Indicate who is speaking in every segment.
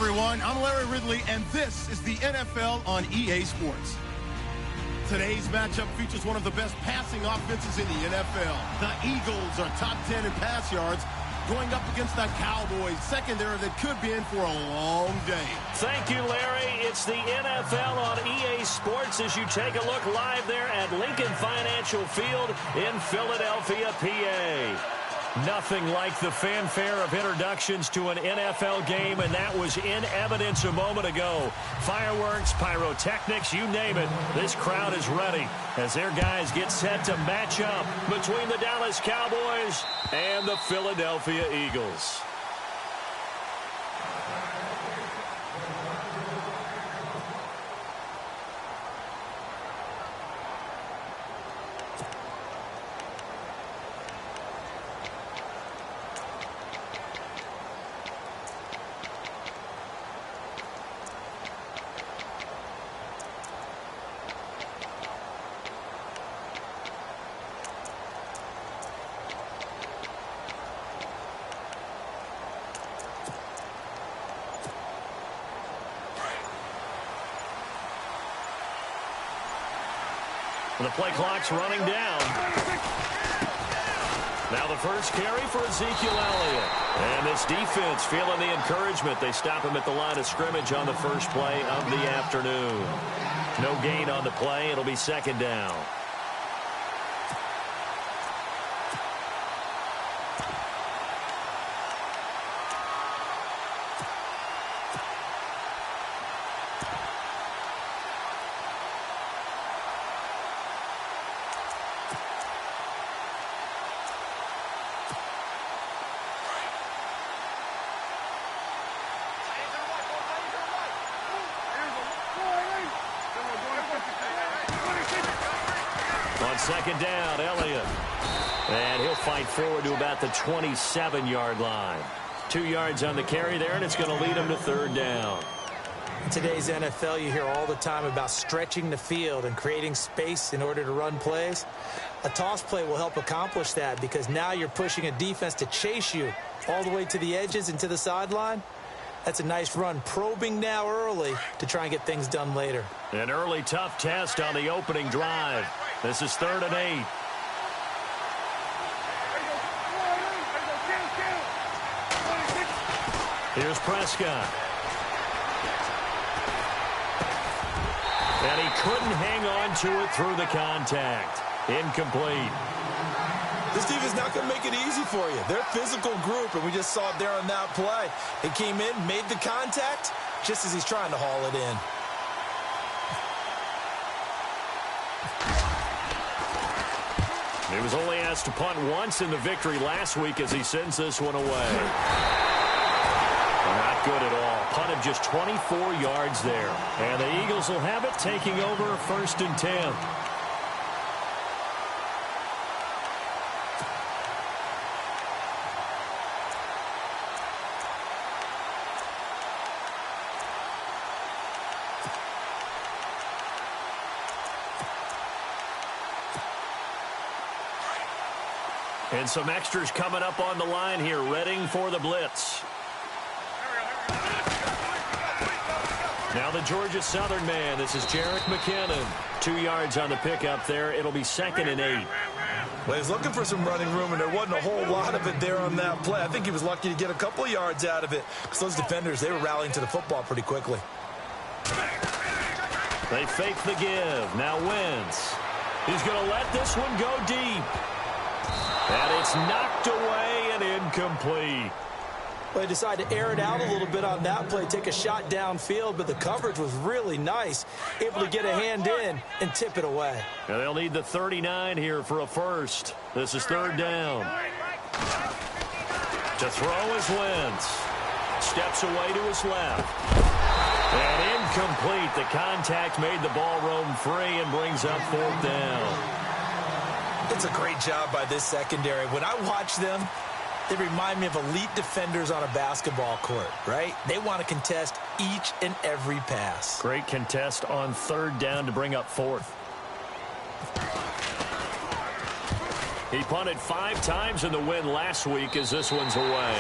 Speaker 1: everyone. I'm Larry Ridley, and this is the NFL on EA Sports. Today's matchup features one of the best passing offenses in the NFL. The Eagles are top 10 in pass yards, going up against the Cowboys secondary that could be in for a long day.
Speaker 2: Thank you, Larry. It's the NFL on EA Sports as you take a look live there at Lincoln Financial Field in Philadelphia, PA. Nothing like the fanfare of introductions to an NFL game, and that was in evidence a moment ago. Fireworks, pyrotechnics, you name it. This crowd is ready as their guys get set to match up between the Dallas Cowboys and the Philadelphia Eagles. The play clock's running down. Now the first carry for Ezekiel Elliott. And this defense feeling the encouragement. They stop him at the line of scrimmage on the first play of the afternoon. No gain on the play. It'll be second down. On second down, Elliott. And he'll fight forward to about the 27-yard line. 2 yards on the carry there, and it's going to lead him to third down.
Speaker 3: In today's NFL, you hear all the time about stretching the field and creating space in order to run plays. A toss play will help accomplish that because now you're pushing a defense to chase you all the way to the edges and to the sideline. That's a nice run, probing now early to try and get things done later.
Speaker 2: An early tough test on the opening drive. This is 3rd and 8. Here's Prescott. And he couldn't hang on to it through the contact. Incomplete.
Speaker 4: This defense not going to make it easy for you. They're a physical group, and we just saw it there on that play. He came in, made the contact, just as he's trying to haul it in.
Speaker 2: He was only asked to punt once in the victory last week as he sends this one away. Not good at all. Punted just 24 yards there. And the Eagles will have it, taking over 1st and 10. And some extras coming up on the line here, readying for the blitz. Now the Georgia Southern man. This is Jerick McKinnon. 2 yards on the pickup there. It'll be 2nd and 8.
Speaker 4: Well, he's looking for some running room, and there wasn't a whole lot of it there on that play. I think he was lucky to get a couple of yards out of it because those defenders, they were rallying to the football pretty quickly.
Speaker 2: They fake the give. Now Wentz. He's going to let this one go deep. And it's knocked away and incomplete.
Speaker 3: Well, they decided to air it out a little bit on that play, take a shot downfield, but the coverage was really nice. Able to get a hand in and tip it away.
Speaker 2: And they'll need the 39 here for a first. This is 3rd down. To throw is Wentz. Steps away to his left. And incomplete. The contact made the ball roam free and brings up 4th down.
Speaker 4: It's a great job by this secondary. When I watch them, they remind me of elite defenders on a basketball court, right? They want to contest each and every pass.
Speaker 2: Great contest on 3rd down to bring up 4th. He punted 5 times in the win last week as this one's away.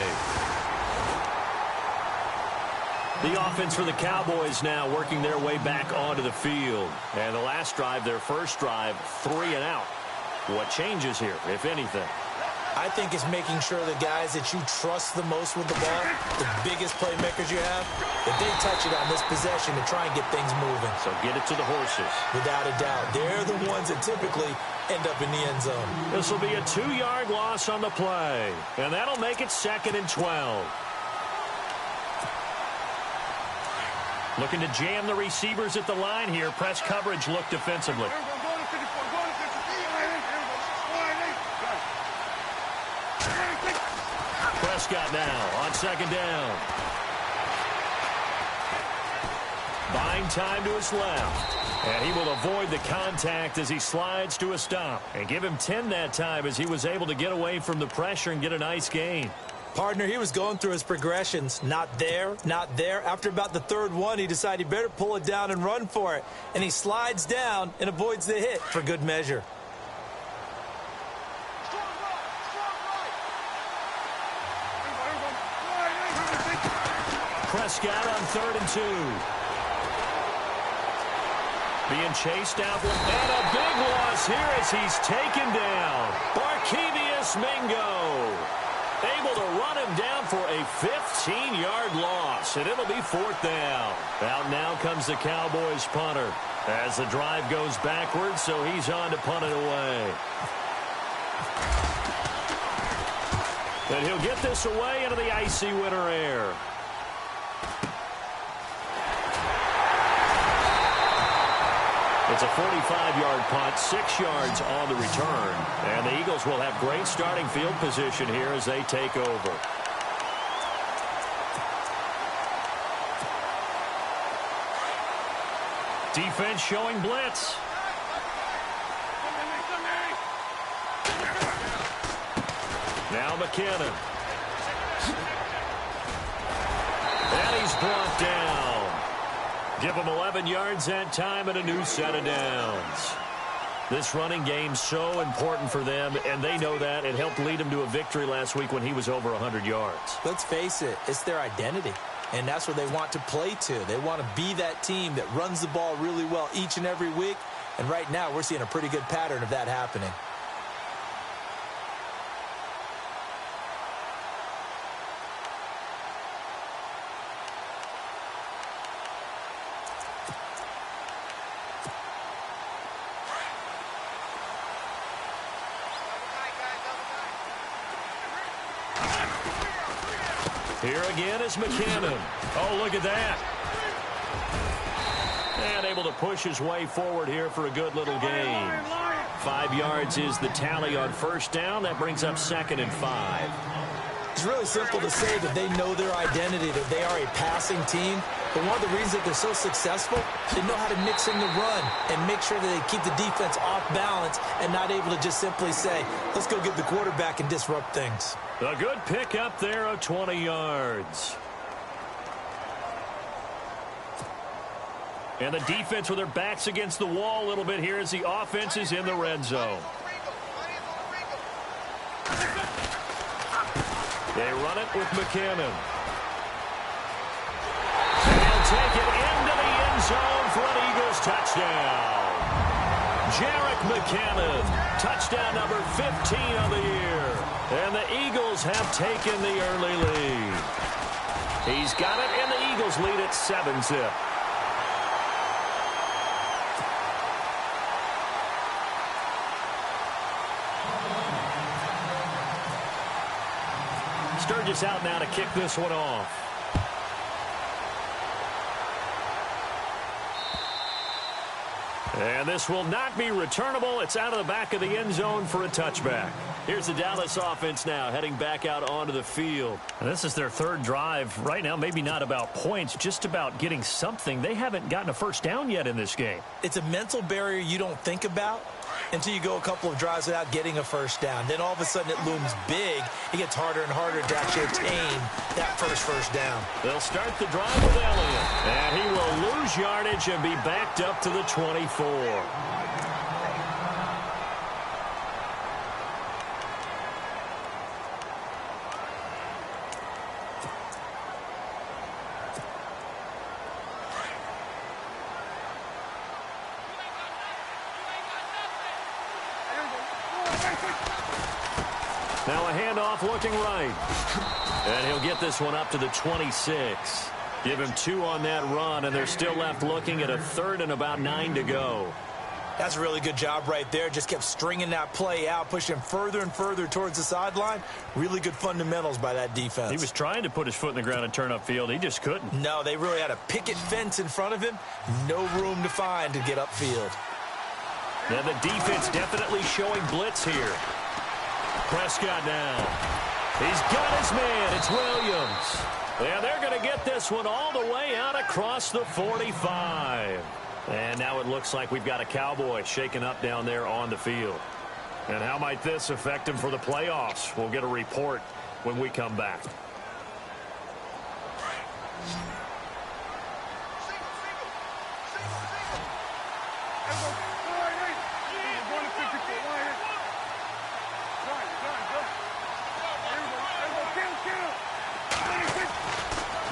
Speaker 2: The offense for the Cowboys now working their way back onto the field. And the last drive, their first drive, 3 and out. What changes here, if anything?
Speaker 3: I think it's making sure the guys that you trust the most with the ball, the biggest playmakers you have, that they touch it on this possession to try and get things moving.
Speaker 2: So get it to the horses.
Speaker 3: Without a doubt. They're the ones that typically end up in the end zone.
Speaker 2: This will be a 2-yard loss on the play. And that'll make it 2nd and 12. Looking to jam the receivers at the line here. Press coverage look defensively. Prescott now on 2nd down. Buying time to his left. And he will avoid the contact as he slides to a stop. And give him 10 that time as he was able to get away from the pressure and get a nice gain.
Speaker 3: Partner, he was going through his progressions. Not there, not there. After about the 3rd one, he decided he better pull it down and run for it. And he slides down and avoids the hit for good measure.
Speaker 2: Prescott on 3rd and 2. Being chased out. And a big loss here as he's taken down. Barkevious Mingo. Able to run him down for a 15-yard loss. And it'll be 4th down. Out now comes the Cowboys punter. As the drive goes backwards, so he's on to punt it away. And he'll get this away into the icy winter air. It's a 45-yard punt, 6 yards on the return. And the Eagles will have great starting field position here as they take over. Defense showing blitz. Now McKinnon. And he's brought down. Give them 11 yards that time and a new set of downs. This running game's so important for them, and they know that. It helped lead them to a victory last week when he was over 100 yards.
Speaker 3: Let's face it, it's their identity, and that's what they want to play to. They want to be that team that runs the ball really well each and every week, and right now we're seeing a pretty good pattern of that happening.
Speaker 2: Here again is McKinnon. Oh, look at that. And able to push his way forward here for a good little gain. 5 yards is the tally on 1st down. That brings up 2nd and 5.
Speaker 3: It's really simple to say that they know their identity, that they are a passing team. But one of the reasons that they're so successful, they know how to mix in the run and make sure that they keep the defense off balance and not able to just simply say, let's go get the quarterback and disrupt things.
Speaker 2: A good pick up there of 20 yards. And the defense with their backs against the wall a little bit here as the offense is in the red zone. They run it with McKinnon. And he'll take it into the end zone for an Eagles touchdown. Jerick McKinnon, touchdown number 15 of the year. And the Eagles have taken the early lead. He's got it, and the Eagles lead at 7-zip. Sturgis out now to kick this one off. And this will not be returnable. It's out of the back of the end zone for a touchback. Here's the Dallas offense now heading back out onto the field. And this is their 3rd drive. Right now, maybe not about points, just about getting something. They haven't gotten a 1st down yet in this game.
Speaker 3: It's a mental barrier you don't think about until you go a couple of drives without getting a 1st down. Then all of a sudden it looms big. It gets harder and harder to actually attain that first down.
Speaker 2: They'll start the drive with Elliott. And he will lose yardage and be backed up to the 24. Now a handoff looking right. And he'll get this one up to the 26. Give him 2 on that run, and they're still left looking at a 3rd and about 9 to go.
Speaker 4: That's a really good job right there. Just kept stringing that play out, pushing further and further towards the sideline. Really good fundamentals by that defense.
Speaker 2: He was trying to put his foot in the ground and turn upfield. He just couldn't.
Speaker 4: No, they really had a picket fence in front of him. No room to find to get upfield.
Speaker 2: And the defense definitely showing blitz here. Prescott now. He's got his man. It's Williams. And they're going to get this one all the way out across the 45. And now it looks like we've got a Cowboy shaken up down there on the field. And how might this affect him for the playoffs? We'll get a report when we come back.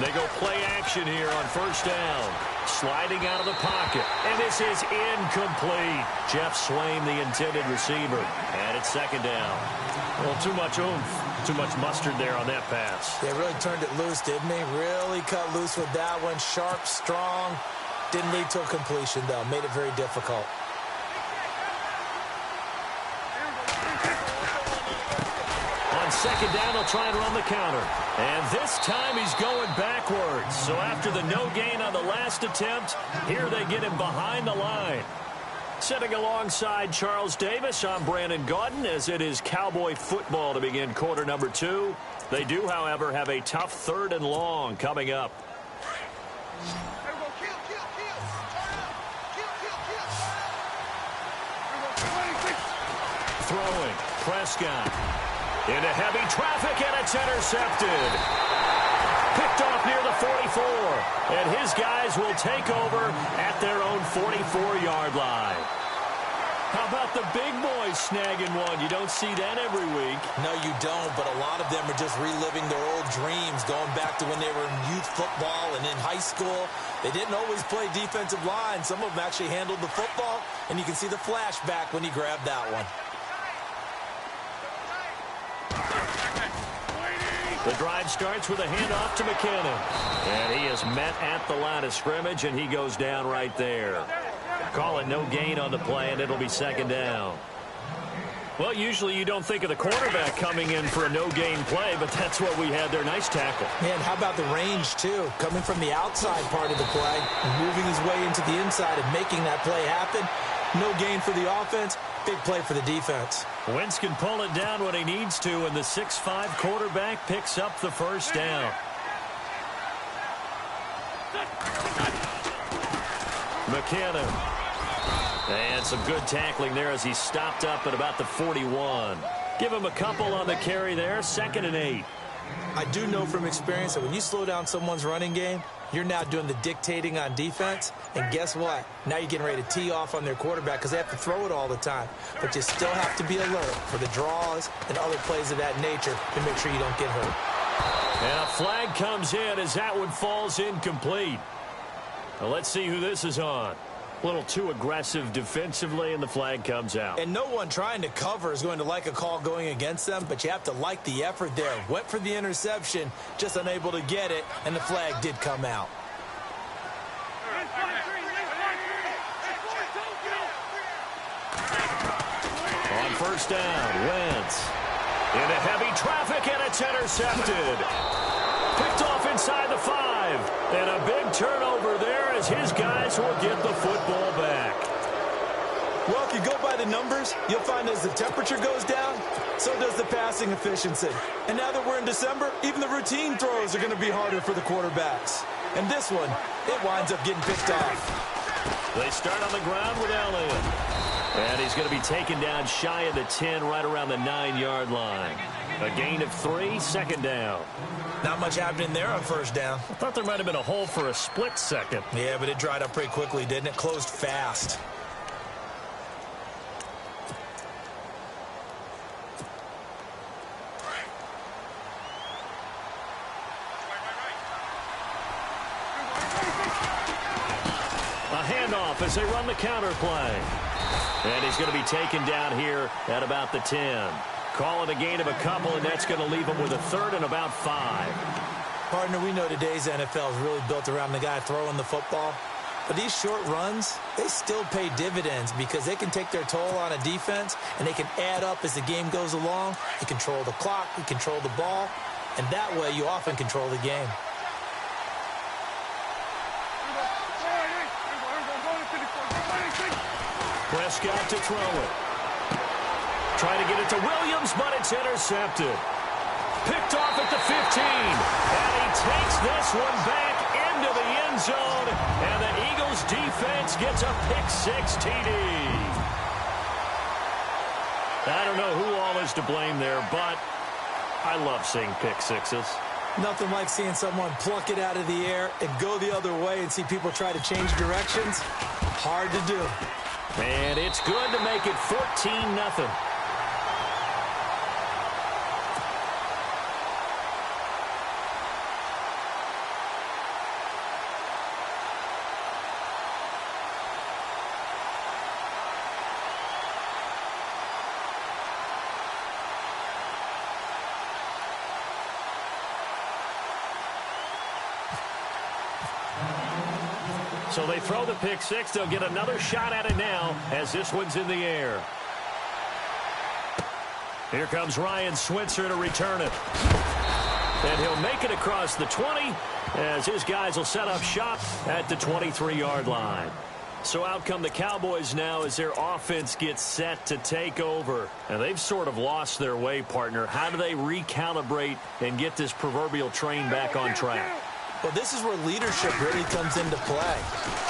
Speaker 2: They go play action here on first down. Sliding out of the pocket. And this is incomplete. Jeff Swain, the intended receiver. And it's second down. Well, too much oomph. Too much mustard there on that pass.
Speaker 3: They really turned it loose, didn't they? Really cut loose with that one. Sharp, strong. Didn't lead to a completion, though. Made it very difficult.
Speaker 2: On second down, they'll try and run the counter. And this time he's going backwards. So after the no gain on the last attempt, here they get him behind the line. Sitting alongside Charles Davis, I'm Brandon Gaudin, as it is Cowboy football to begin quarter number 2. They do, however, have a tough 3rd and long coming up. Throwing, Prescott. Into heavy traffic, and it's intercepted. Picked off near the 44. And his guys will take over at their own 44-yard line. How about the big boys snagging one? You don't see that every week.
Speaker 4: No, you don't, but a lot of them are just reliving their old dreams, going back to when they were in youth football and in high school. They didn't always play defensive line. Some of them actually handled the football, and you can see the flashback when he grabbed that one.
Speaker 2: The drive starts with a handoff to McKinnon. And he is met at the line of scrimmage, and he goes down right there. Call it no gain on the play, and it'll be second down. Well, usually you don't think of the quarterback coming in for a no-gain play, but that's what we had there. Nice tackle.
Speaker 3: Man, how about the range, too? Coming from the outside part of the play, moving his way into the inside and making that play happen. No gain for the offense. Big play for the defense.
Speaker 2: Wentz can pull it down when he needs to, and the 6'5" quarterback picks up the first down. McKinnon. And some good tackling there as he stopped up at about the 41. Give him a couple on the carry there. 2nd and 8.
Speaker 3: I do know from experience that when you slow down someone's running game, you're now doing the dictating on defense. And guess what? Now you're getting ready to tee off on their quarterback because they have to throw it all the time. But you still have to be alert for the draws and other plays of that nature to make sure you don't get hurt.
Speaker 2: And a flag comes in as that one falls incomplete. Now let's see who this is on. A little too aggressive defensively, and the flag comes out.
Speaker 3: And no one trying to cover is going to like a call going against them, but you have to like the effort there. Went for the interception, just unable to get it, and the flag did come out.
Speaker 2: On first down, Wentz. Into heavy traffic, and it's intercepted. Picked off inside the 5. And a big turnover there as his guys will get the football back.
Speaker 3: Well, if you go by the numbers, you'll find as the temperature goes down, so does the passing efficiency. And now that we're in December, even the routine throws are going to be harder for the quarterbacks. And this one, it winds up getting picked off.
Speaker 2: They start on the ground with Elliott. And he's going to be taken down shy of the 10, right around the 9-yard line. A gain of 3, 2nd down.
Speaker 4: Not much happening there on first down.
Speaker 2: I thought there might have been a hole for a split second.
Speaker 4: Yeah, but it dried up pretty quickly, didn't it? Closed fast.
Speaker 2: A A handoff as they run the counter play. And he's going to be taken down here at about the 10. Call it a gain of a couple, and that's going to leave him with a third and about 5.
Speaker 3: Partner, we know today's NFL is really built around the guy throwing the football. But these short runs, they still pay dividends because they can take their toll on a defense, and they can add up as the game goes along. You control the clock, you control the ball, and that way you often control the game.
Speaker 2: Prescott to throw it. Trying to get it to Williams, but it's intercepted. Picked off at the 15. And he takes this one back into the end zone. And the Eagles defense gets a pick-6 TD. I don't know who all is to blame there, but I love seeing pick-6s.
Speaker 3: Nothing like seeing someone pluck it out of the air and go the other way and see people try to change directions. Hard to do.
Speaker 2: And it's good to make it 14-0. So they throw the pick-6. They'll get another shot at it now as this one's in the air. Here comes Ryan Switzer to return it. And he'll make it across the 20 as his guys will set up shop at the 23-yard line. So out come the Cowboys now as their offense gets set to take over. And they've sort of lost their way, partner. How do they recalibrate and get this proverbial train back on track?
Speaker 3: Well, this is where leadership really comes into play.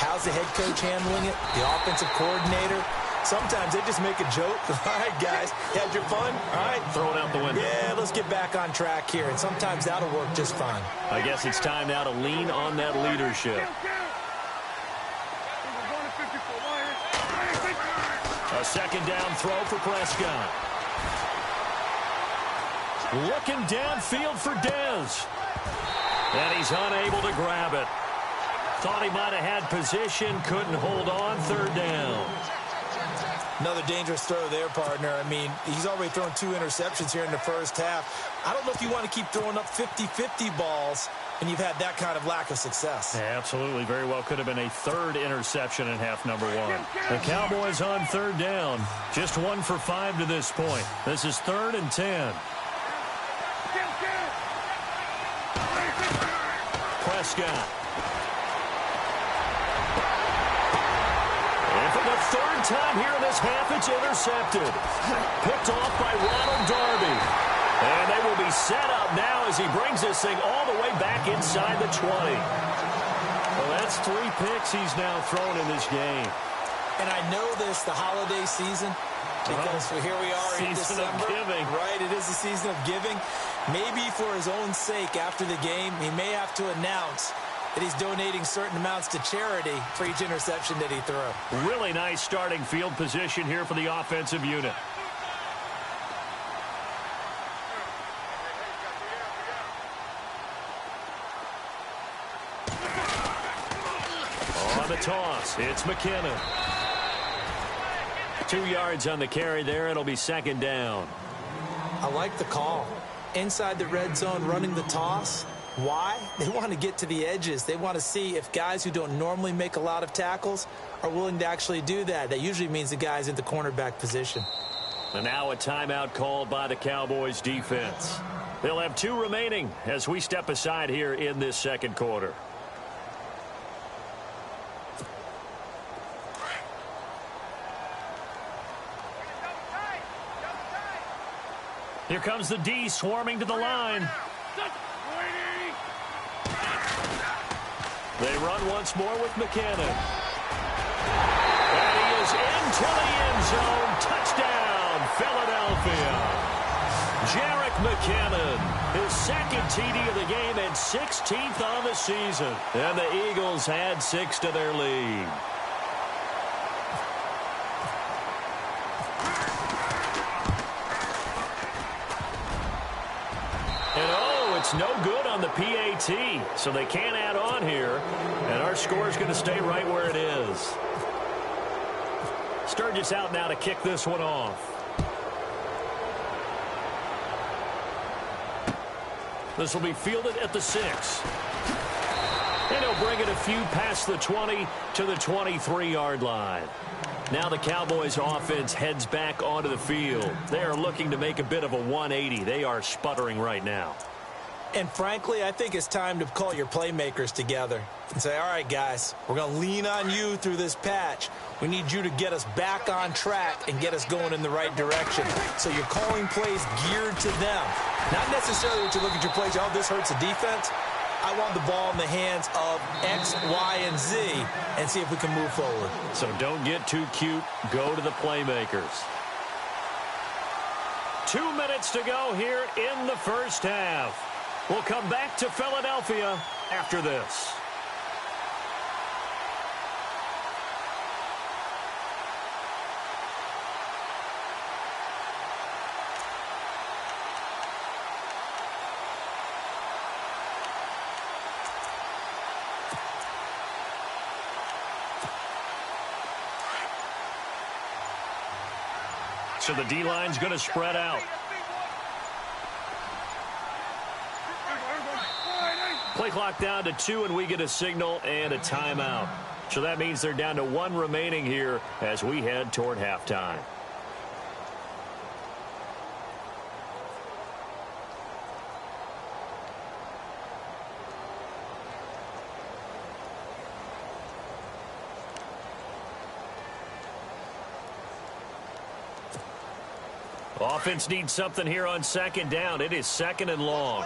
Speaker 3: How's the head coach handling it? The offensive coordinator? Sometimes they just make a joke. All right, guys, had your fun? All right.
Speaker 2: Throw it out the window.
Speaker 3: Yeah, let's get back on track here. And sometimes that'll work just fine.
Speaker 2: I guess it's time now to lean on that leadership. A second down throw for Prescott. Looking downfield for Dez. And he's unable to grab it. Thought he might have had position, couldn't hold on, third down.
Speaker 3: Another dangerous throw there, partner. I mean, he's already thrown 2 interceptions here in the first half. I don't know if you want to keep throwing up 50-50 balls and you've had that kind of lack of success.
Speaker 2: Yeah, absolutely. Very well could have been a third interception in half number 1. The Cowboys on third down. Just 1 for 5 to this point. This is 3rd and 10. Prescott. And for the 3rd time here in this half, it's intercepted. Picked off by Ronald Darby. And they will be set up now as he brings this thing all the way back inside the 20. Well, that's 3 picks he's now thrown in this game.
Speaker 3: And I know this, the holiday season, because here we are in December.
Speaker 2: Season of giving.
Speaker 3: Right, it is the season of giving. Maybe for his own sake after the game, he may have to announce that he's donating certain amounts to charity for each interception that he threw.
Speaker 2: Really nice starting field position here for the offensive unit. On the toss, it's McKinnon. 2 yards on the carry there. It'll be 2nd down.
Speaker 3: I like the call. Inside the red zone, running the toss. Why? They want to get to the edges. They want to see if guys who don't normally make a lot of tackles are willing to actually do that. That usually means the guy's in the cornerback position.
Speaker 2: And now a timeout called by the Cowboys defense. They'll have 2 remaining as we step aside here in this 2nd quarter. Here comes the D swarming to the line. They run once more with McKinnon. And he is into the end zone. Touchdown, Philadelphia. Jerick McKinnon, his 2nd TD of the game and 16th on the season. And the Eagles add 6 to their lead. It's no good on the PAT, so they can't add on here, and our score is going to stay right where it is. Sturgis out now to kick this one off. This will be fielded at the 6. And he'll bring it a few past the 20 to the 23-yard line. Now the Cowboys offense heads back onto the field. They are looking to make a bit of a 180. They are sputtering right now.
Speaker 3: And frankly, I think it's time to call your playmakers together and say, all right, guys, we're going to lean on you through this patch. We need you to get us back on track and get us going in the right direction. So you're calling plays geared to them. Not necessarily that you look at your plays, oh, this hurts the defense. I want the ball in the hands of X, Y, and Z and see if we can move forward.
Speaker 2: So don't get too cute. Go to the playmakers. 2 minutes to go here in the first half. We'll come back to Philadelphia after this. So the D-line's going to spread out. Play clock down to 2, and we get a signal and a timeout. So that means they're down to 1 remaining here as we head toward halftime. Offense needs something here on second down. It is second and long.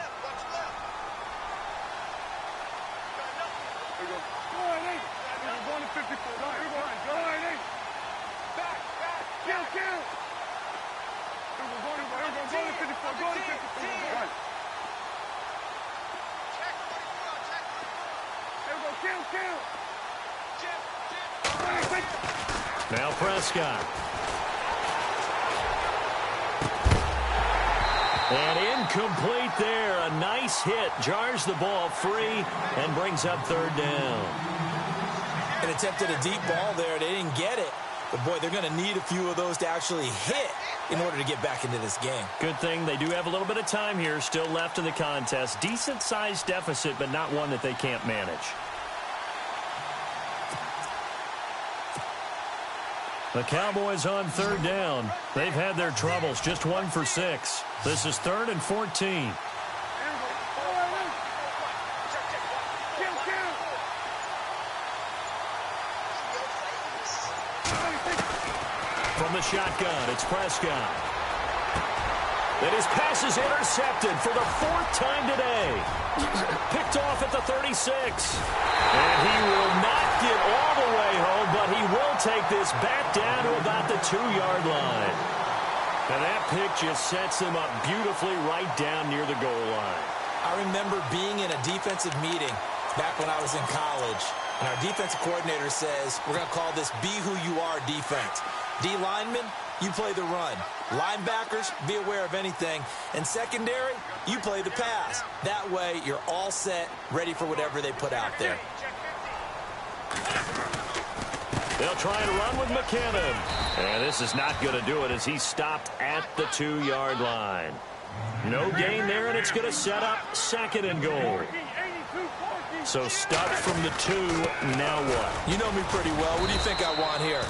Speaker 2: Now Prescott. And incomplete there. A nice hit. Jars the ball free and brings up third down.
Speaker 3: And attempted a deep ball there. They didn't get it. But, boy, they're going to need a few of those to actually hit in order to get back into this game.
Speaker 2: Good thing they do have a little bit of time here still left in the contest. Decent-sized deficit, but not one that they can't manage. The Cowboys on third down. They've had their troubles. Just 1 for 6. This is 3rd and 14. From the shotgun, it's Prescott. And his pass is intercepted for the 4th time today. Picked off at the 36. And he will not get all the way home, but he will take this back down to about the 2-yard line. And that pick just sets him up beautifully right down near the goal line.
Speaker 3: I remember being in a defensive meeting back when I was in college, and our defensive coordinator says, we're going to call this be who you are defense. D linemen, you play the run. Linebackers, be aware of anything. And secondary, you play the pass. That way, you're all set, ready for whatever they put out there.
Speaker 2: They'll try and run with McKinnon. And this is not going to do it as he's stopped at the 2-yard line. No gain there, and it's going to set up 2nd and goal. So stuck from the 2, now what?
Speaker 3: You know me pretty well. What do you think I want here?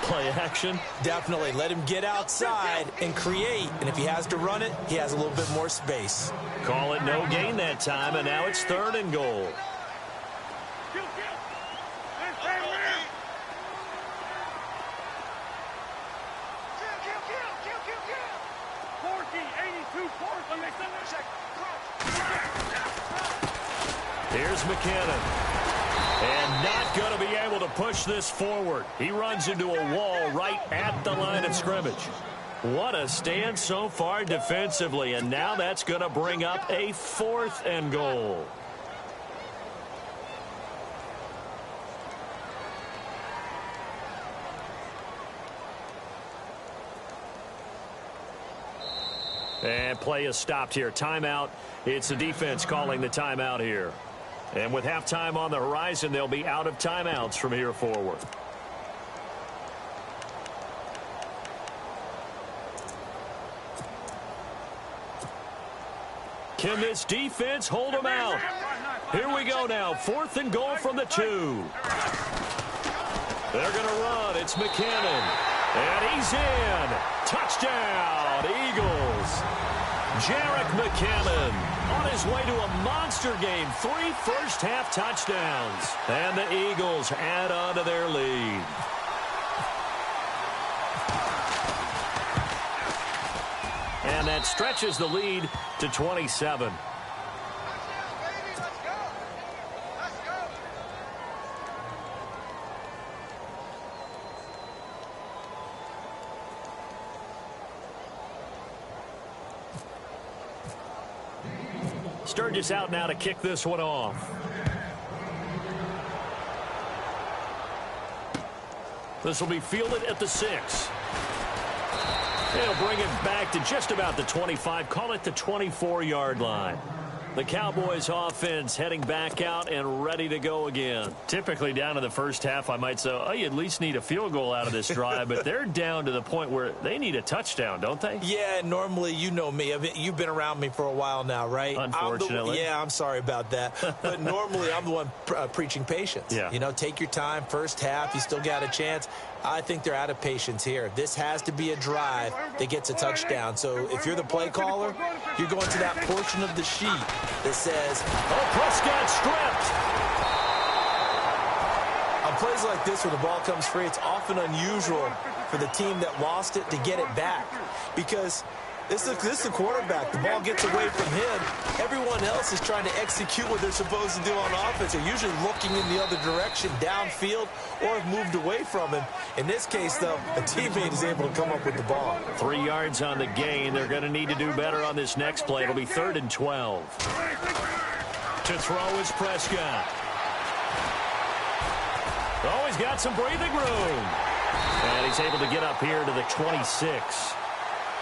Speaker 2: Play action?
Speaker 3: Definitely. Let him get outside and create. And if he has to run it, he has a little bit more space.
Speaker 2: Call it no gain that time, and now it's 3rd and goal. Here's McKinnon. And not going to be able to push this forward. He runs into a wall right at the line of scrimmage. What a stand so far defensively. And now that's going to bring up a 4th and goal. And play is stopped here. Timeout. It's the defense calling the timeout here. And with halftime on the horizon, they'll be out of timeouts from here forward. Can this defense hold them out? Here we go now. 4th and goal from the 2. They're going to run. It's McKinnon. And he's in. Touchdown, Eagles. Jerick McKinnon on his way to a monster game. 3 first-half touchdowns. And the Eagles add on to their lead. And that stretches the lead to 27. Sturgis out now to kick this one off. This will be fielded at the 6. They'll bring it back to just about the 25. Call it the 24-yard line. The Cowboys offense heading back out and ready to go again. Typically down to the first half, I might say, oh, you at least need a field goal out of this drive. But they're down to the point where they need a touchdown, don't they?
Speaker 3: Yeah, normally, you know me. I mean, you've been around me for a while now, right?
Speaker 2: Unfortunately.
Speaker 3: I'm sorry about that. But normally, I'm the one preaching patience.
Speaker 2: Yeah.
Speaker 3: You know, take your time. First half, you still got a chance. I think they're out of patience here. This has to be a drive that gets a touchdown. So if you're the play caller, you're going to that portion of the sheet that says,
Speaker 2: oh, Prescott stripped.
Speaker 3: On plays like this where the ball comes free, it's often unusual for the team that lost it to get it back. Because this is the quarterback. The ball gets away from him. Everyone else is trying to execute what they're supposed to do on offense. They're usually looking in the other direction, downfield, or have moved away from him. In this case, though, a teammate is able to come up with the ball.
Speaker 2: 3 yards on the gain. They're going to need to do better on this next play. It'll be 3rd and 12. To throw is Prescott. Oh, he's got some breathing room. And he's able to get up here to the 26.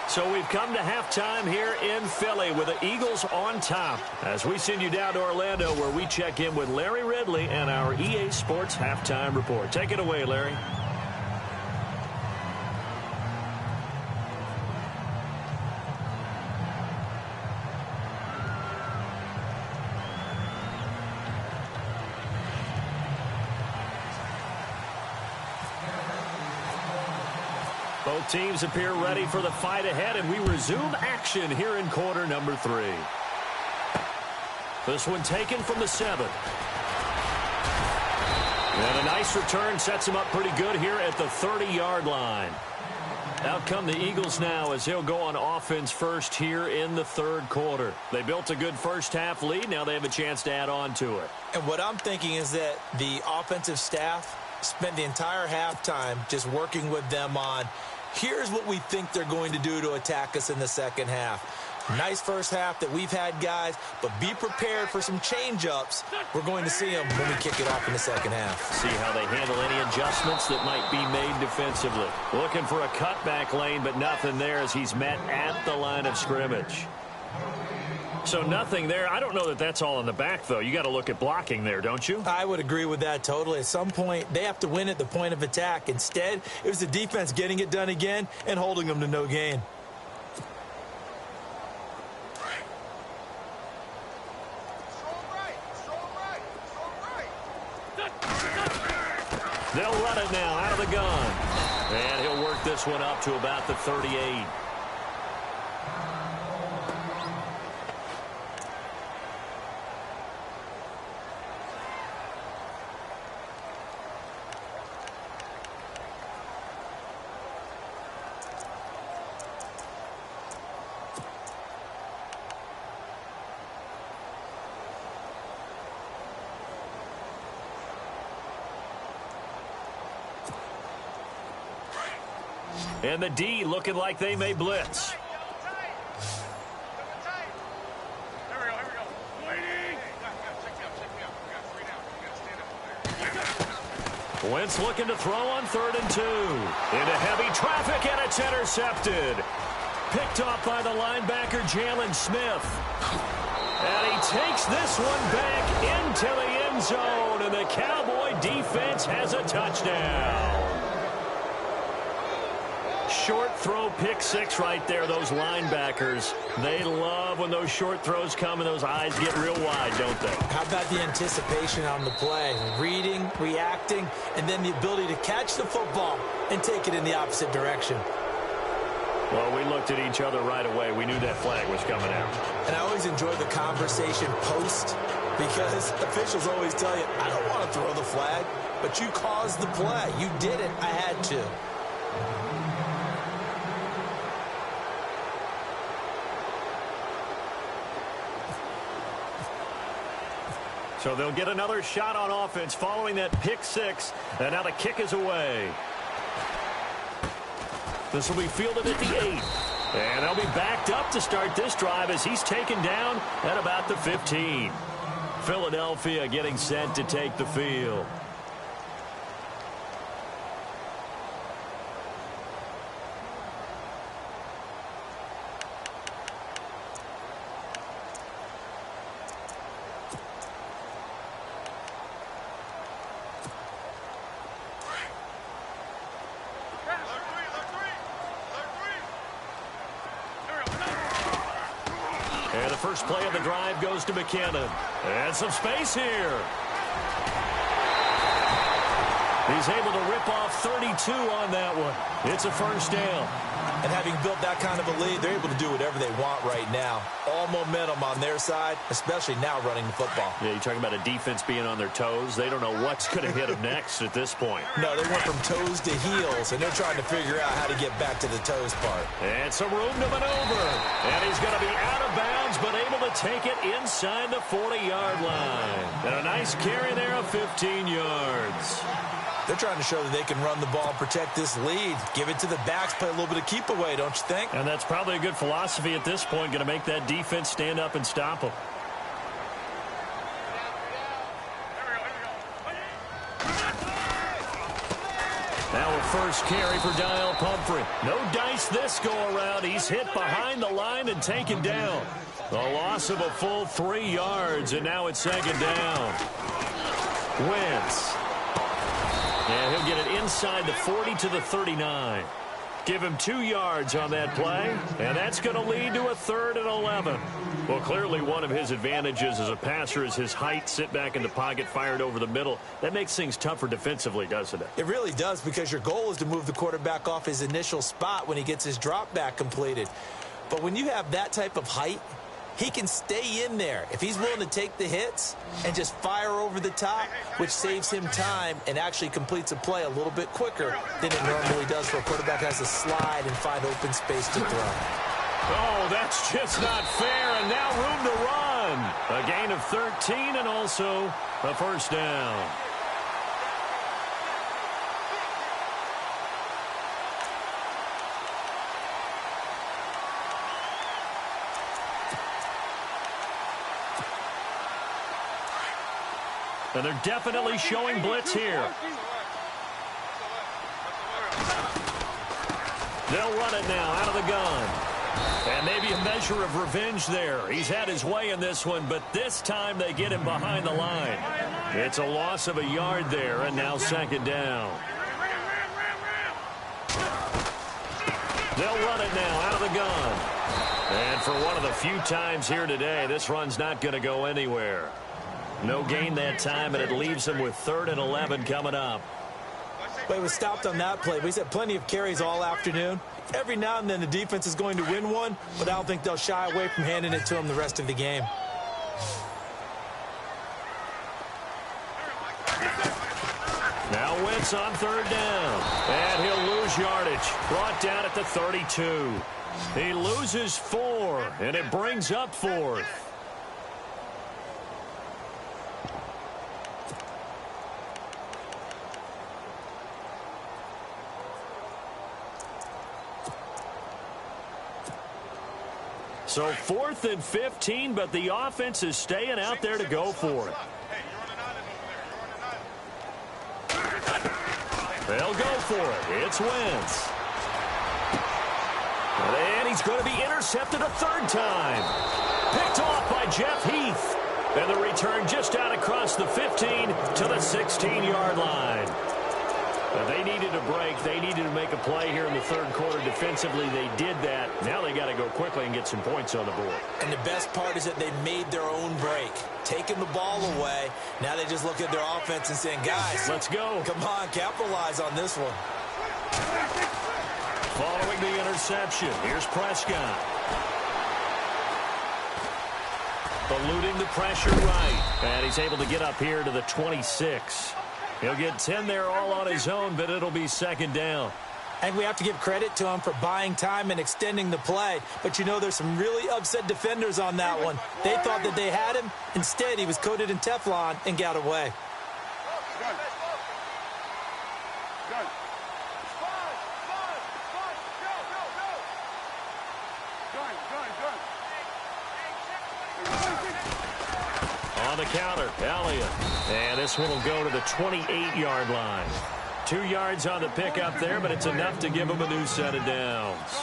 Speaker 2: So we've come to halftime here in Philly with the Eagles on top. As we send you down to Orlando where we check in with Larry Ridley and our EA Sports Halftime Report. Take it away, Larry. Both teams appear ready for the fight ahead, and we resume action here in quarter number 3. This one taken from the 7. And a nice return sets him up pretty good here at the 30-yard line. Out come the Eagles now as they'll go on offense first here in the 3rd quarter. They built a good first-half lead. Now they have a chance to add on to it.
Speaker 3: And what I'm thinking is that the offensive staff spent the entire halftime just working with them on, here's what we think they're going to do to attack us in the second half. Nice first half that we've had, guys, but be prepared for some change-ups. We're going to see them when we kick it off in the second half.
Speaker 2: See how they handle any adjustments that might be made defensively. Looking for a cutback lane, but nothing there as he's met at the line of scrimmage. So nothing there. I don't know that that's all in the back, though. You got to look at blocking there, don't you?
Speaker 3: I would agree with that totally. At some point, they have to win at the point of attack. Instead, it was the defense getting it done again and holding them to no gain.
Speaker 2: They'll run it now out of the gun. And he'll work this one up to about the 38. And the D looking like they may blitz. Wentz looking to throw on 3rd and 2. Into heavy traffic, and it's intercepted. Picked off by the linebacker, Jalen Smith. And he takes this one back into the end zone, and the Cowboy defense has a touchdown. Short throw, pick six right there, those linebackers. They love when those short throws come and those eyes get real wide, don't they?
Speaker 3: How about the anticipation on the play? Reading, reacting, and then the ability to catch the football and take it in the opposite direction.
Speaker 2: Well, we looked at each other right away. We knew that flag was coming out.
Speaker 3: And I always enjoy the conversation post because officials always tell you, I don't want to throw the flag, but you caused the play. You did it. I had to.
Speaker 2: So they'll get another shot on offense following that pick six. And now the kick is away. This will be fielded at the 8. And they'll be backed up to start this drive as he's taken down at about the 15. Philadelphia getting set to take the field. And the first play of the drive goes to McKinnon. And some space here. He's able to rip off 32 on that one. It's a first down.
Speaker 4: And having built that kind of a lead, they're able to do whatever they want right now. All momentum on their side, especially now running the football.
Speaker 2: Yeah, you're talking about a defense being on their toes. They don't know what's going to hit them next at this point.
Speaker 4: No, they went from toes to heels, and they're trying to figure out how to get back to the toes part.
Speaker 2: And some room to maneuver. And he's going to be out of bounds, but able to take it inside the 40-yard line. And a nice carry there of 15 yards.
Speaker 4: They're trying to show that they can run the ball and protect this lead. Give it to the backs, play a little bit of keep away, don't you think?
Speaker 2: And that's probably a good philosophy at this point, going to make that defense stand up and stop them. Now a first carry for Dial Pumphrey. No dice this go-around. He's hit behind the line and taken down. A loss of a full 3 yards, and now it's second down. Wentz. And he'll get it inside the 40 to the 39. Give him 2 yards on that play, and that's going to lead to a 3rd and 11. Well, clearly one of his advantages as a passer is his height, sit back in the pocket, fired over the middle. That makes things tougher defensively, doesn't it?
Speaker 3: It really does, because your goal is to move the quarterback off his initial spot when he gets his drop back completed. But when you have that type of height, he can stay in there if he's willing to take the hits and just fire over the top, which saves him time and actually completes a play a little bit quicker than it normally does for a quarterback who has to slide and find open space to throw.
Speaker 2: Oh, that's just not fair, and now room to run. A gain of 13 and also a first down. And they're definitely showing blitz here. They'll run it now out of the gun. And maybe a measure of revenge there. He's had his way in this one, but this time they get him behind the line. It's a loss of a yard there, and now second down. They'll run it now out of the gun. And for one of the few times here today, this run's not going to go anywhere. No gain that time, and it leaves him with 3rd and 11 coming up.
Speaker 3: But he was stopped on that play. He's had plenty of carries all afternoon. Every now and then the defense is going to win one, but I don't think they'll shy away from handing it to him the rest of the game.
Speaker 2: Now Wentz on 3rd down. And he'll lose yardage. Brought down at the 32. He loses 4, and it brings up 4th. So 4th and 15, but the offense is staying out there to go for it. They'll go for it. It's Wentz. And he's going to be intercepted a third time. Picked off by Jeff Heath. And the return just out across the 15 to the 16-yard line. They needed a break. They needed to make a play here in the third quarter defensively. They did that. Now they got to go quickly and get some points on the board.
Speaker 4: And the best part is that they made their own break. Taking the ball away. Now they just look at their offense and saying, guys,
Speaker 2: let's go.
Speaker 4: Come on, capitalize on this one.
Speaker 2: Following the interception, here's Prescott. Eluding the pressure right. And he's able to get up here to the 26. He'll get 10 there all on his own, but it'll be second down.
Speaker 3: And we have to give credit to him for buying time and extending the play. But, you know, there's some really upset defenders on that one. They thought that they had him. Instead, he was coated in Teflon and got away.
Speaker 2: On the counter, Elliott. And this one will go to the 28-yard line. 2 yards on the pickup there, but it's enough to give him a new set of downs.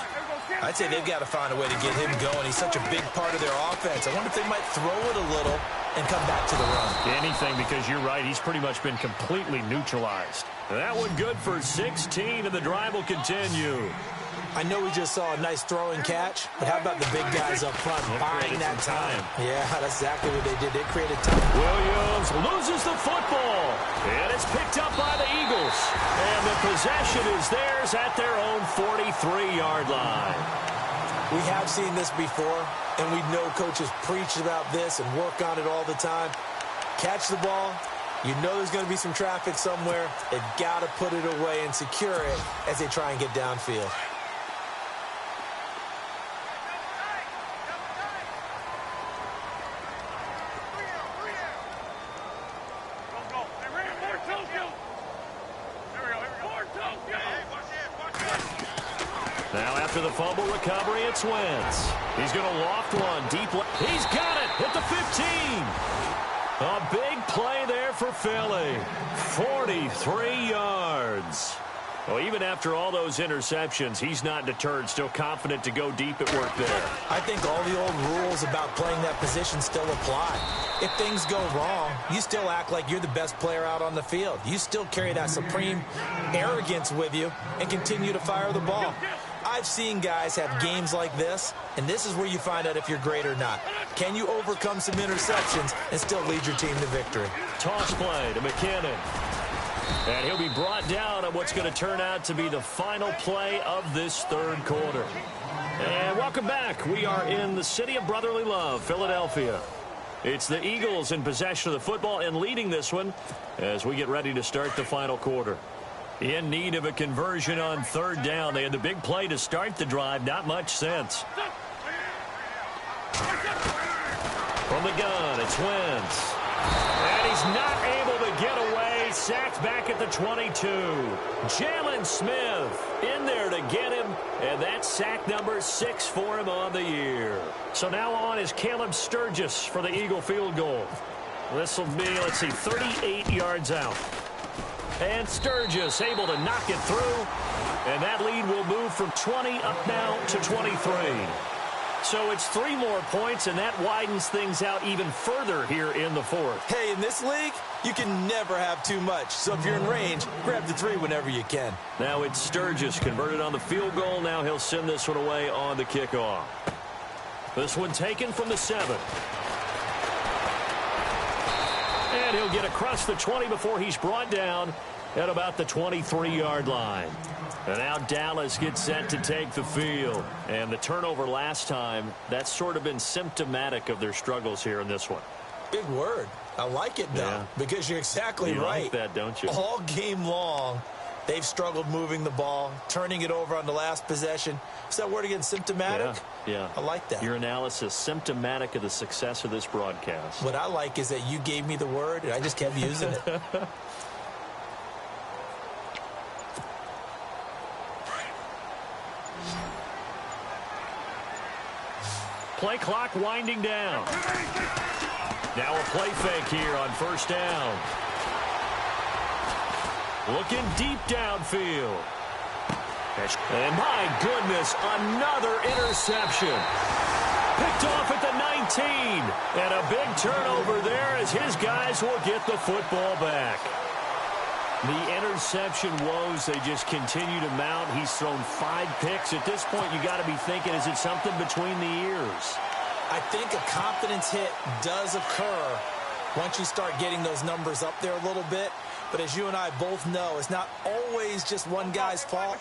Speaker 4: I'd say they've got to find a way to get him going. He's such a big part of their offense. I wonder if they might throw it a little and come back to the run.
Speaker 2: Anything, because you're right. He's pretty much been completely neutralized. That one good for 16, and the drive will continue.
Speaker 3: I know we just saw a nice throwing catch, but how about the big guys up front buying that time? Yeah, that's exactly what they did. They created time.
Speaker 2: Williams loses the football, and it's picked up by the Eagles. And the possession is theirs at their own 43-yard line.
Speaker 3: We have seen this before, and we know coaches preach about this and work on it all the time. Catch the ball. You know there's going to be some traffic somewhere. They've got to put it away and secure it as they try and get downfield.
Speaker 2: Now after the fumble recovery, it's Wentz. He's going to loft one deep. He's got it at the 15. A big play there for Philly. 43 yards. Well, even after all those interceptions, he's not deterred, still confident to go deep at work there.
Speaker 3: I think all the old rules about playing that position still apply. If things go wrong, you still act like you're the best player out on the field. You still carry that supreme arrogance with you and continue to fire the ball. I've seen guys have games like this, and this is where you find out if you're great or not. Can you overcome some interceptions and still lead your team to victory?
Speaker 2: Toss play to McKinnon. And he'll be brought down on what's going to turn out to be the final play of this third quarter. And welcome back. We are in the city of brotherly love, Philadelphia. It's the Eagles in possession of the football and leading this one as we get ready to start the final quarter. In need of a conversion on third down. They had the big play to start the drive. Not much sense. From the gun, it's Wentz. And he's not able to get away. Sacked back at the 22. Jalen Smith in there to get him. And that's sack number 6 for him on the year. So now on is Caleb Sturgis for the Eagle field goal. This will be, 38 yards out. And Sturgis able to knock it through. And that lead will move from 20 up now to 23. So it's 3 more points, and that widens things out even further here in the fourth.
Speaker 3: Hey, in this league, you can never have too much. So if you're in range, grab the 3 whenever you can.
Speaker 2: Now it's Sturgis converted on the field goal. Now he'll send this one away on the kickoff. This one taken from the 7. And he'll get across the 20 before he's brought down at about the 23-yard line. And now Dallas gets set to take the field. And the turnover last time, that's sort of been symptomatic of their struggles here in this one.
Speaker 3: Big word. I like it, though, because you're exactly right.
Speaker 2: You like that, don't you?
Speaker 3: All game long, they've struggled moving the ball, turning it over on the last possession. Is that word again, symptomatic?
Speaker 2: Yeah.
Speaker 3: I like that.
Speaker 2: Your analysis, symptomatic of the success of this broadcast.
Speaker 3: What I like is that you gave me the word, and I just kept using it.
Speaker 2: Play clock winding down. Now a play fake here on first down. Looking deep downfield. And my goodness, another interception. Picked off at the 19. And a big turnover there as his guys will get the football back. The interception woes, they just continue to mount. He's thrown 5 picks. At this point, you got to be thinking, is it something between the ears?
Speaker 3: I think a confidence hit does occur once you start getting those numbers up there a little bit. But as you and I both know, it's not always just one guy's fault.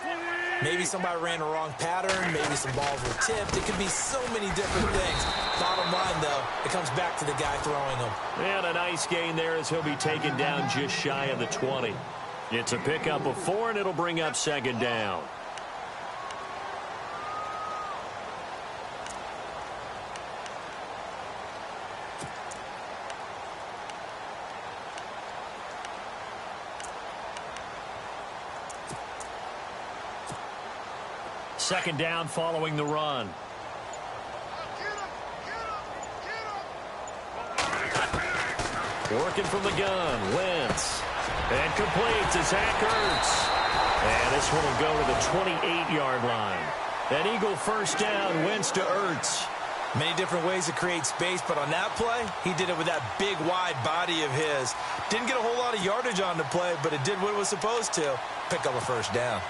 Speaker 3: Maybe somebody ran a wrong pattern. Maybe some balls were tipped. It could be so many different things. Bottom line, though, it comes back to the guy throwing them.
Speaker 2: And a nice gain there as he'll be taken down just shy of the 20. It's a pickup of 4, and it'll bring up 2nd down. Second down following the run. Working from the gun, Wentz. And complete to Zach Ertz. And this one will go to the 28-yard line. An Eagle first down, Wentz to Ertz.
Speaker 3: Many different ways to create space, but on that play, he did it with that big, wide body of his. Didn't get a whole lot of yardage on the play, but it did what it was supposed to. Pick up a first down.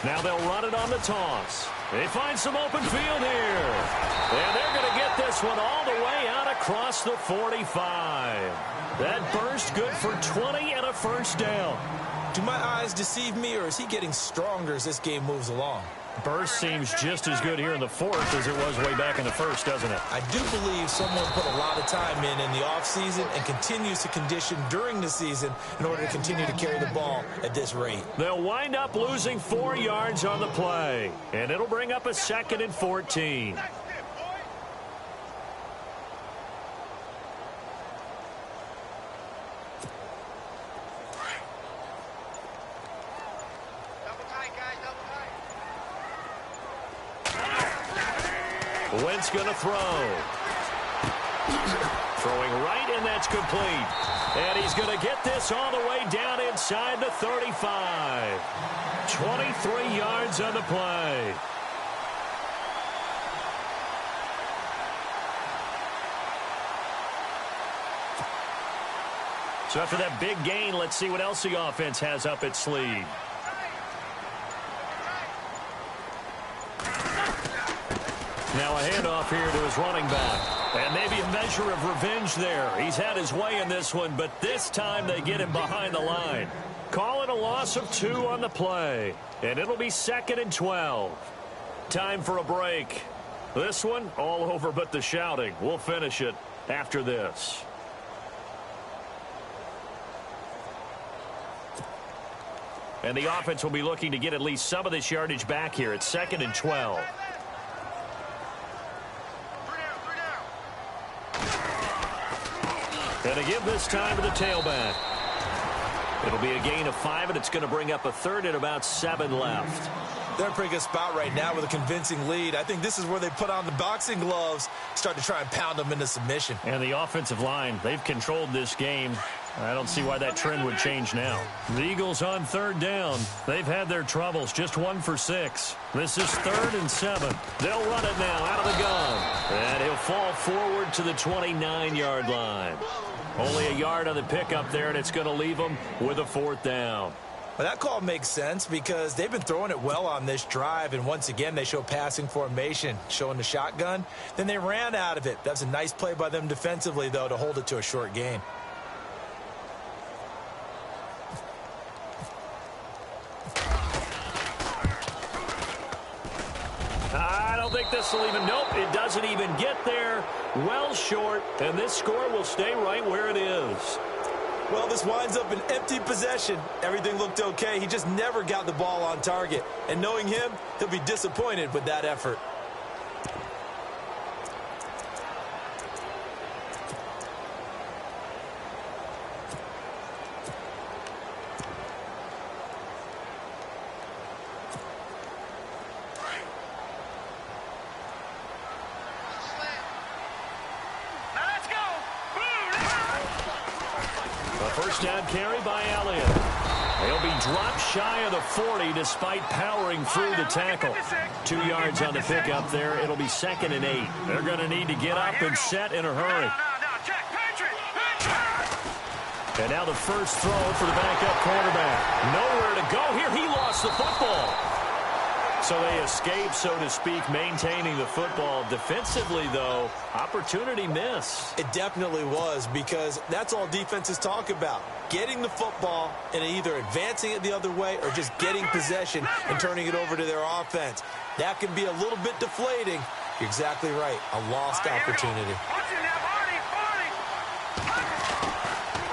Speaker 2: Now they'll run it on the toss. They find some open field here. And they're going to get this one all the way out across the 45. That burst good for 20 and a first down.
Speaker 3: Do my eyes deceive me, or is he getting stronger as this game moves along?
Speaker 2: Burst seems just as good here in the 4th as it was way back in the 1st, doesn't it?
Speaker 3: I do believe someone put a lot of time in the offseason and continues to condition during the season in order to continue to carry the ball at this rate.
Speaker 2: They'll wind up losing 4 yards on the play, and it'll bring up a 2nd and 14. Wentz going to throw. Throwing right, and that's complete. And he's going to get this all the way down inside the 35. 23 yards on the play. So after that big gain, let's see what else the offense has up its sleeve. Now a handoff here to his running back. And maybe a measure of revenge there. He's had his way in this one, but this time they get him behind the line. Call it a loss of 2 on the play. And it'll be 2nd and 12. Time for a break. This one, all over but the shouting. We'll finish it after this. And the offense will be looking to get at least some of this yardage back here. It's 2nd and 12. And a give this time to the tailback. It'll be a gain of 5, and it's going to bring up a 3rd and about 7 left.
Speaker 3: They're in a pretty good spot right now with a convincing lead. I think this is where they put on the boxing gloves, start to try and pound them into submission.
Speaker 2: And the offensive line, they've controlled this game. I don't see why that trend would change now. The Eagles on 3rd down. They've had their troubles, just 1 for 6. This is 3rd and 7. They'll run it now out of the gun. And he'll fall forward to the 29-yard line. Only a yard on the pickup there, and it's going to leave them with a 4th down.
Speaker 3: Well, that call makes sense because they've been throwing it well on this drive, and once again they show passing formation, showing the shotgun. Then they ran out of it. That's a nice play by them defensively, though, to hold it to a short gain.
Speaker 2: I don't think this will even, nope, it doesn't even get there. Well short, and this score will stay right where it is.
Speaker 3: Well, this winds up an empty possession. Everything looked okay. He just never got the ball on target. And knowing him, he'll be disappointed with that effort.
Speaker 2: Now let's go! first down carry by Elliott. He'll be dropped shy of the 40 despite powering through the tackle. 2 yards on the pickup there. It'll be 2nd and 8. They're going to need to get up and set in a hurry. And now the first throw for the backup quarterback. Nowhere to go here. He lost the football. So they escape, so to speak, maintaining the football. Defensively, though, opportunity miss.
Speaker 3: It definitely was, because that's all defenses talk about. Getting the football and either advancing it the other way or just getting possession and turning it over to their offense. That can be a little bit deflating. You're exactly right. A lost opportunity.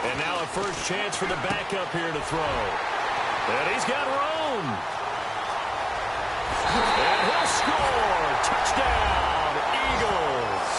Speaker 2: And now a first chance for the backup here to throw. And he's got room. And he'll score. Touchdown, Eagles.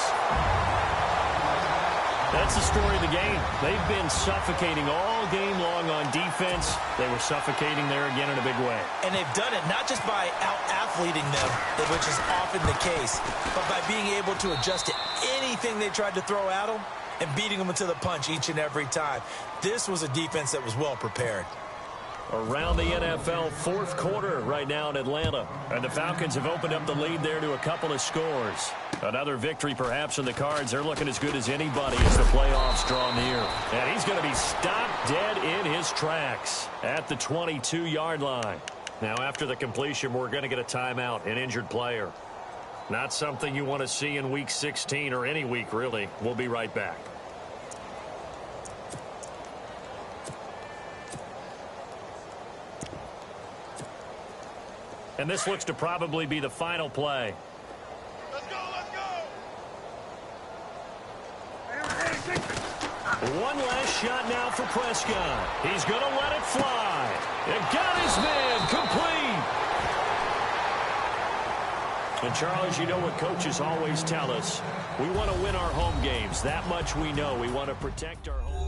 Speaker 2: That's the story of the game. They've been suffocating all game long on defense. They were suffocating there again in a big way.
Speaker 3: And they've done it not just by out-athleting them, which is often the case, but by being able to adjust to anything they tried to throw at them and beating them into the punch each and every time. This was a defense that was well prepared.
Speaker 2: Around the NFL, fourth quarter right now in Atlanta. And the Falcons have opened up the lead there to a couple of scores. Another victory perhaps in the cards. They're looking as good as anybody as the playoffs draw near. And he's going to be stopped dead in his tracks at the 22-yard line. Now after the completion, we're going to get a timeout, an injured player. Not something you want to see in Week 16 or any week, really. We'll be right back. And this looks to probably be the final play.
Speaker 1: Let's go, let's go.
Speaker 2: One last shot now for Prescott. He's going to let it fly. It got his man complete. And, Charles, you know what coaches always tell us. We want to win our home games. That much we know. We want to protect our home.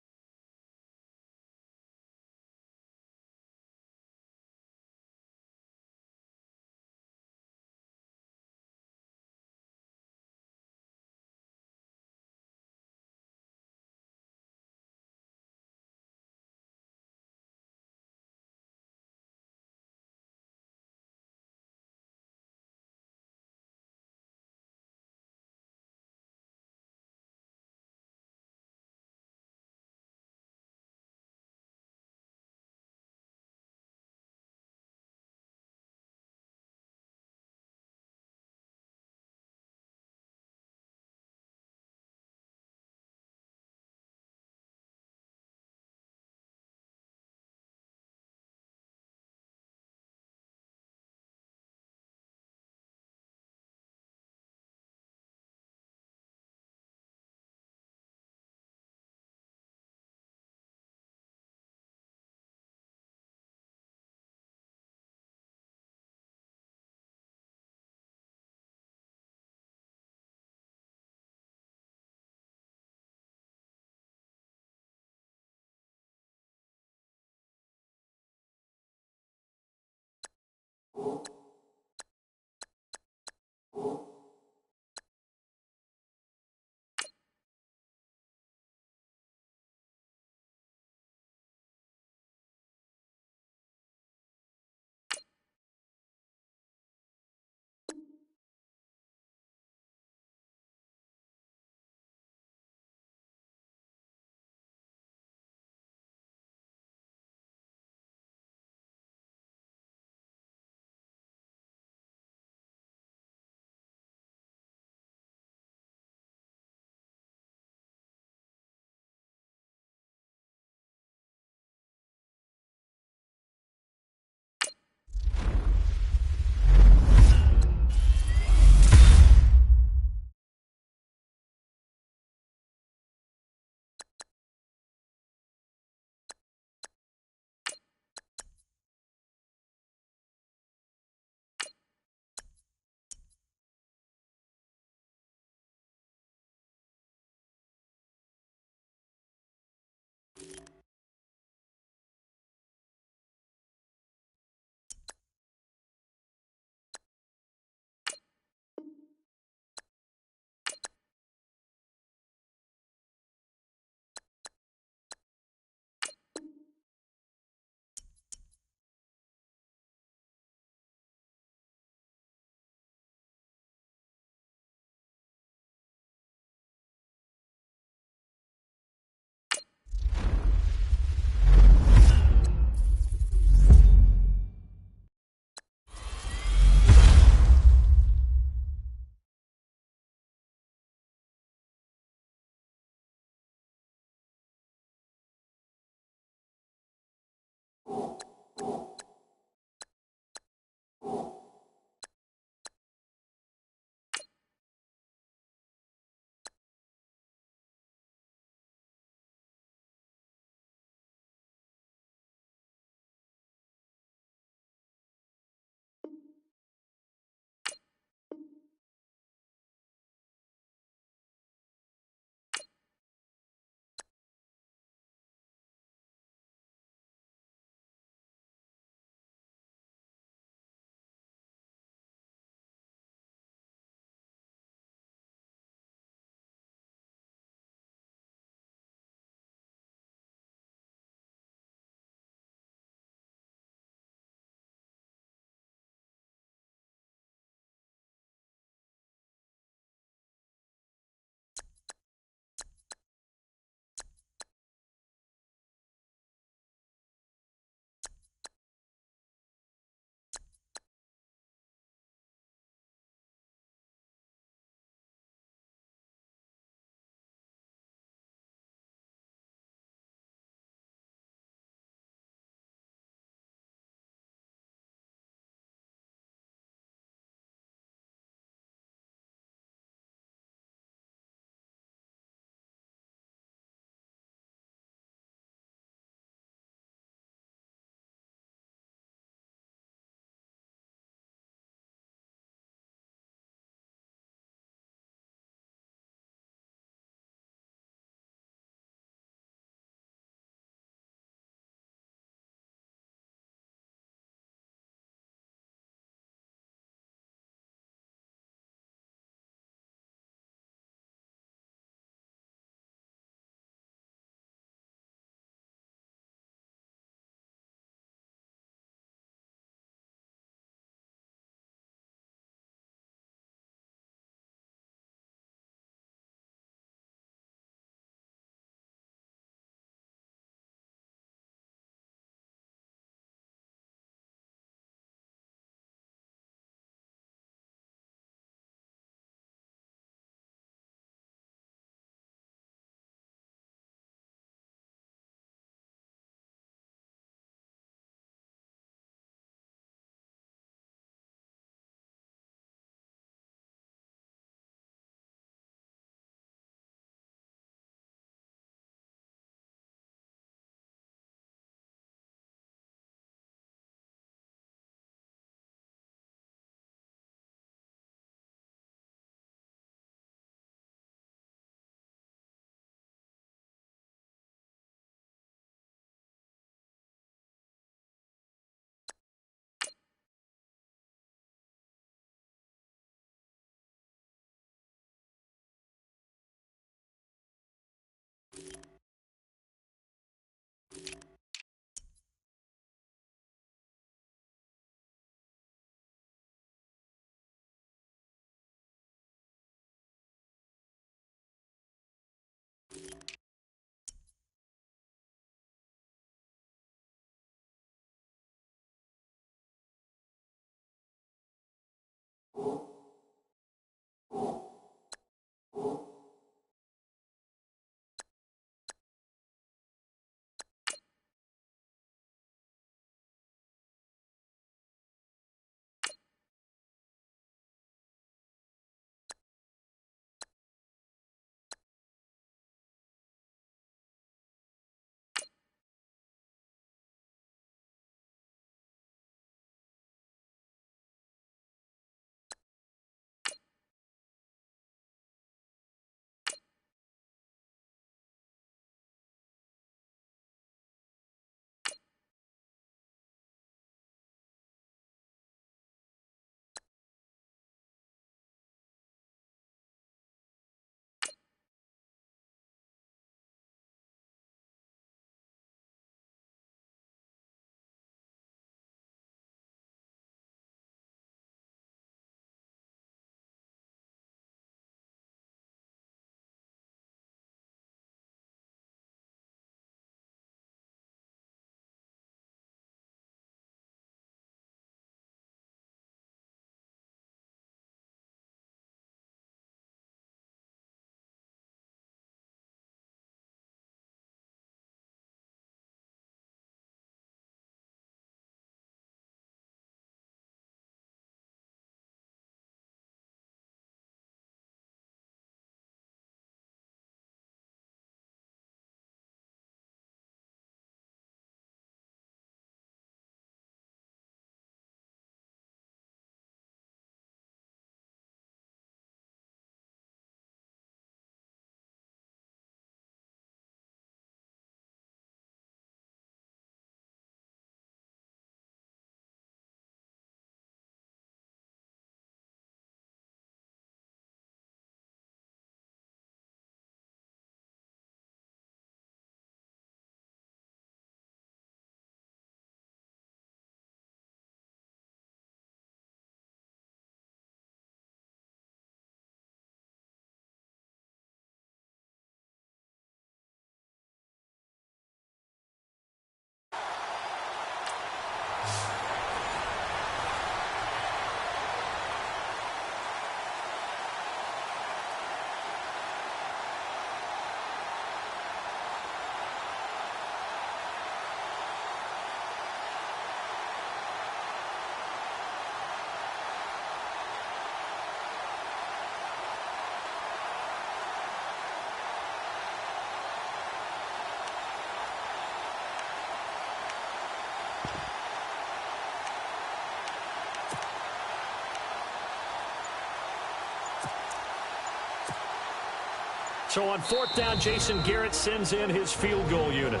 Speaker 2: So on fourth down, Jason Garrett sends in his field goal unit.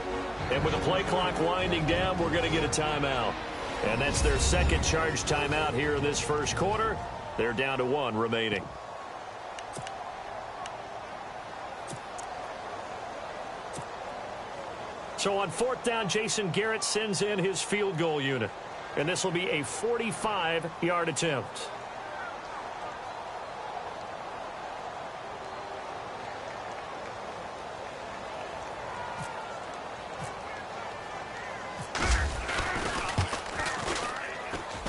Speaker 2: And with the play clock winding down, we're going to get a timeout. And that's their second charge timeout here in this first quarter. They're down to one remaining. So on fourth down, Jason Garrett sends in his field goal unit. And this will be a 45-yard attempt.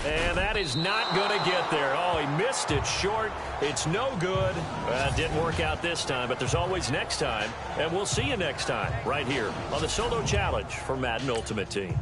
Speaker 2: And that is not going to get there. Oh, he missed it short. It's no good. Didn't work out this time, but there's always next time. And we'll see you next time right here on the Solo Challenge for Madden Ultimate Team.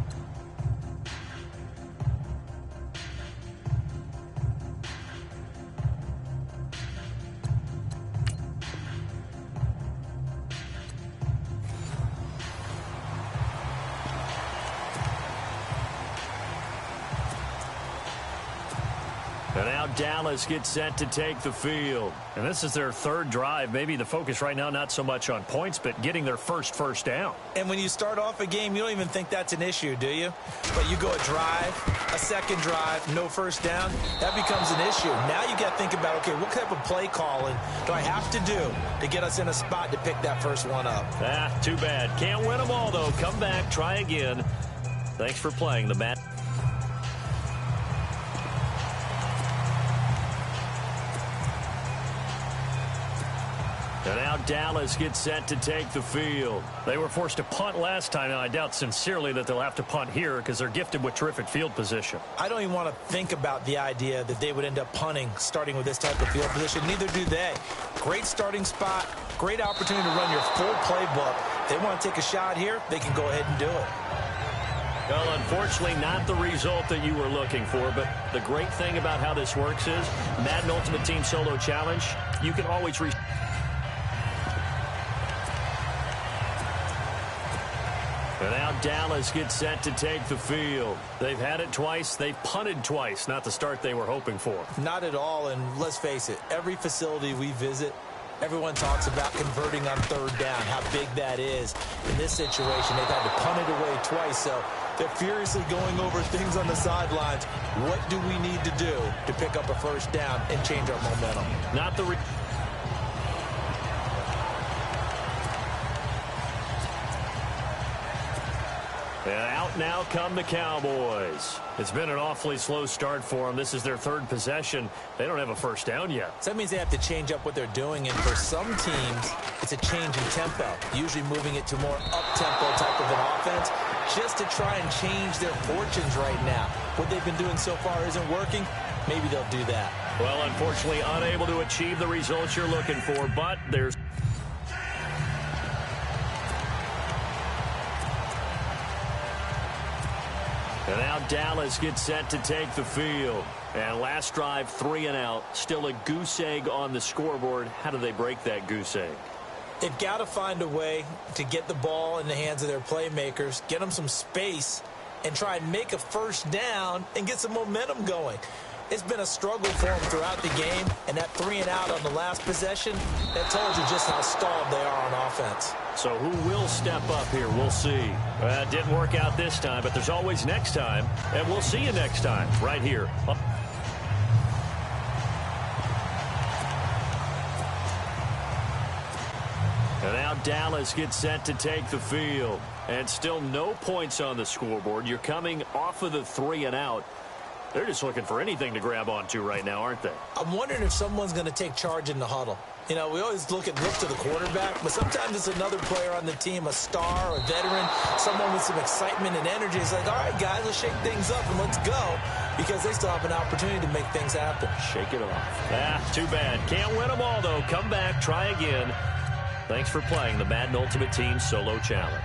Speaker 2: And now Dallas gets set to take the field. And this is their third drive. Maybe the focus right now not so much on points, but getting their first down.
Speaker 3: And when you start off a game, you don't even think that's an issue, do you? But you go a drive, a second drive, no first down, that becomes an issue. Now you got to think about, okay, what type of play calling do I have to do to get us in a spot to pick that first one up?
Speaker 2: Too bad. Can't win them all, though. Come back, try again. Thanks for playing the match. And now Dallas gets set to take the field.
Speaker 5: They were forced to punt last time. Now, I doubt sincerely that they'll have to punt here because they're gifted with terrific field position.
Speaker 3: I don't even want to think about the idea that they would end up punting starting with this type of field position. Neither do they. Great starting spot, great opportunity to run your full playbook. If they want to take a shot here, they can go ahead and do it.
Speaker 2: Well, unfortunately, not the result that you were looking for, but the great thing about how this works is Madden Ultimate Team Solo Challenge, you can always And now Dallas gets set to take the field. They've had it twice. They've punted twice. Not the start they were hoping for.
Speaker 3: Not at all, and let's face it, every facility we visit, everyone talks about converting on third down, how big that is. In this situation, they've had to punt it away twice, so they're furiously going over things on the sidelines. What do we need to do to pick up a first down and change our momentum?
Speaker 2: Not the... And out now come the Cowboys.
Speaker 5: It's been an awfully slow start for them. This is their third possession. They don't have a first down yet.
Speaker 3: So that means they have to change up what they're doing, and for some teams, it's a change in tempo, usually moving it to more up-tempo type of an offense, just to try and change their fortunes right now. What they've been doing so far isn't working. Maybe they'll do that.
Speaker 2: Well, unfortunately, unable to achieve the results you're looking for, but there's... And now Dallas gets set to take the field. And last drive, 3 and out. Still a goose egg on the scoreboard. How do they break that goose egg?
Speaker 3: They've got to find a way to get the ball in the hands of their playmakers, get them some space, and try and make a first down and get some momentum going. It's been a struggle for them throughout the game, and that 3 and out on the last possession, that told you just how stalled they are on offense.
Speaker 2: So who will step up here? We'll see. It didn't work out this time, but there's always next time, and we'll see you next time right here. And now Dallas gets set to take the field. And still no points on the scoreboard. You're coming off of the 3 and out. They're just looking for anything to grab onto right now, aren't they?
Speaker 3: I'm wondering if someone's going to take charge in the huddle. You know, we always look to the quarterback, but sometimes it's another player on the team, a star, a veteran, someone with some excitement and energy. It's like, all right, guys, let's shake things up and let's go, because they still have an opportunity to make things happen.
Speaker 2: Shake it off. Too bad. Can't win them all, though. Come back, try again. Thanks for playing the Madden Ultimate Team Solo Challenge.